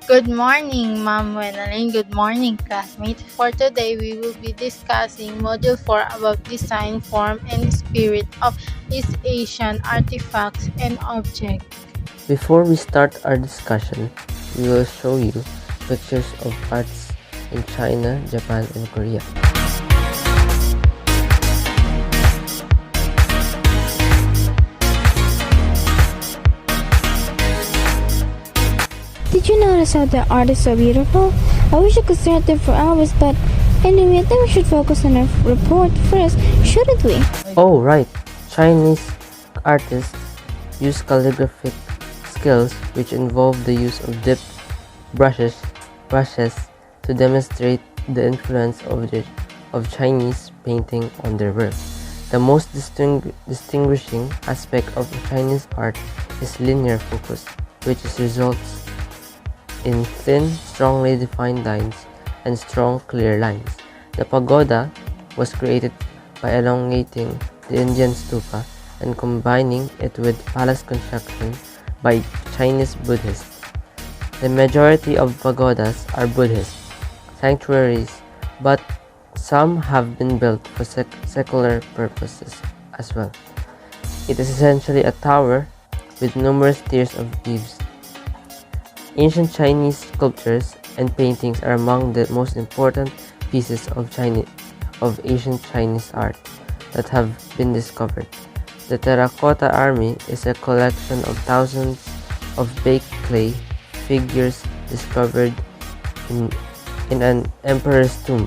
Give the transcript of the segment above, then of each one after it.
Good morning, Ma'am Wenalyn. Good morning, classmates. For today, we will be discussing Module 4 about design, form, and spirit of East Asian artifacts and objects. Before we start our discussion, we will show you pictures of arts in China, Japan, and Korea. Did you notice how the art is so beautiful? I wish I could stare at them for hours, but anyway, I think we should focus on our report first, shouldn't we? Oh, right. Chinese artists use calligraphic skills which involve the use of dipped brushes to demonstrate the influence of Chinese painting on their work. The most distinguishing aspect of Chinese art is linear focus, which results in thin, strongly defined lines and strong, clear lines. The pagoda was created by elongating the Indian stupa and combining it with palace construction by Chinese Buddhists. The majority of pagodas are Buddhist sanctuaries, but some have been built for secular purposes as well. It is essentially a tower with numerous tiers of eaves. Ancient Chinese sculptures and paintings are among the most important pieces of ancient Chinese art that have been discovered. The Terracotta Army is a collection of thousands of baked clay figures discovered in an emperor's tomb.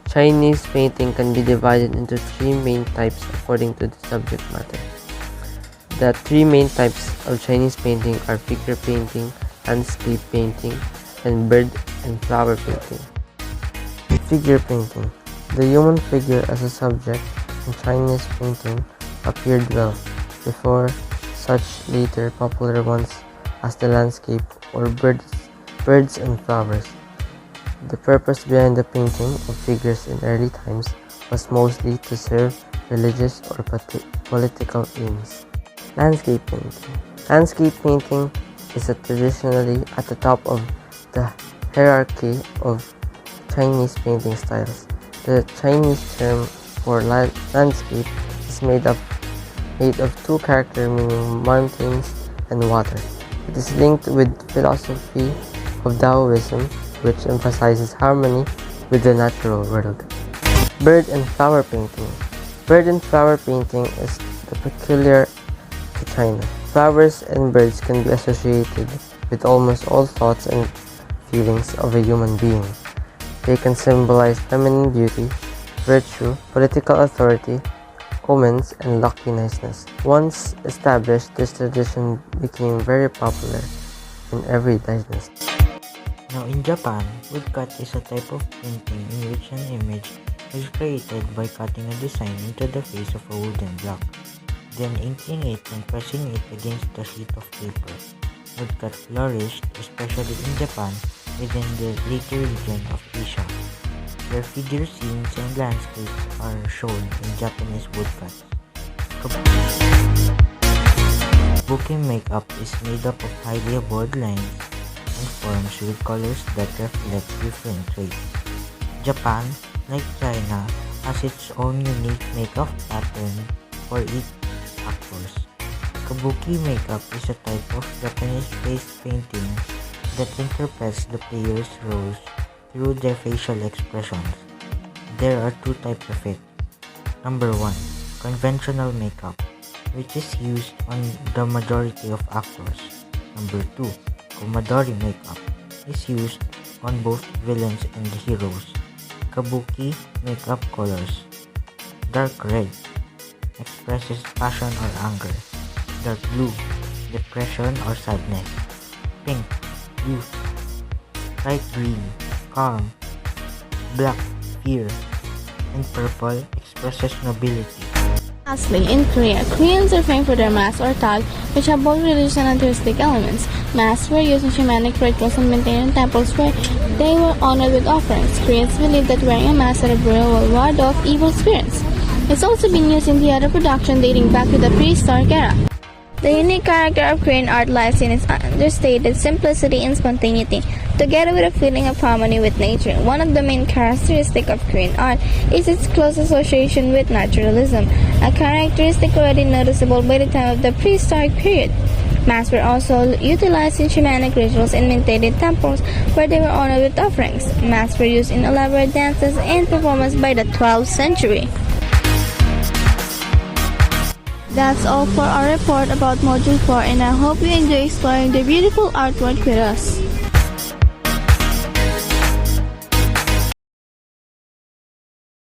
Chinese painting can be divided into three main types according to the subject matter. The three main types of Chinese painting are figure painting, landscape painting, and bird and flower painting. Figure painting. The human figure as a subject in Chinese painting appeared well before such later popular ones as the landscape or birds and flowers. The purpose behind the painting of figures in early times was mostly to serve religious or political aims. Landscape painting. Landscape painting is traditionally at the top of the hierarchy of Chinese painting styles. The Chinese term for landscape is made of two characters meaning mountains and water. It is linked with philosophy of Taoism, which emphasizes harmony with the natural world. Bird and flower painting. Bird and flower painting is peculiar to China. Flowers and birds can be associated with almost all thoughts and feelings of a human being. They can symbolize feminine beauty, virtue, political authority, omens, and luckiness. Once established, this tradition became very popular in every dynasty. Now in Japan, woodcut is a type of painting in which an image is created by cutting a design into the face of a wooden block, then inking it and pressing it against a sheet of paper. Woodcut flourished, especially in Japan, within the later region of Asia, where figure scenes and landscapes are shown in Japanese woodcuts. Kabuki makeup is made up of highly evolved lines and forms with colors that reflect different traits. Japan, like China, has its own unique makeup pattern for each actors. Kabuki makeup is a type of Japanese face painting that interprets the player's roles through their facial expressions. There are two types of it. Number 1. Conventional makeup, which is used on the majority of actors. Number 2. Komadori makeup is used on both villains and heroes. Kabuki makeup colors. Dark red expresses passion or anger. Dark blue, depression or sadness. Pink, youth. Light green, calm. Black, fear. And purple expresses nobility. Lastly, in Korea, Koreans are famed for their masks or tag, which have both religious and artistic elements. Masks were used in shamanic rituals and maintained in temples where they were honored with offerings. Koreans believe that wearing a mask at a burial will ward off evil spirits. It's also been used in theater production dating back to the prehistoric era. The unique character of Korean art lies in its understated simplicity and spontaneity, together with a feeling of harmony with nature. One of the main characteristics of Korean art is its close association with naturalism, a characteristic already noticeable by the time of the prehistoric period. Masks were also utilized in shamanic rituals and maintained in temples where they were honored with offerings. Masks were used in elaborate dances and performances by the 12th century. That's all for our report about Module 4, and I hope you enjoy exploring the beautiful artwork with us.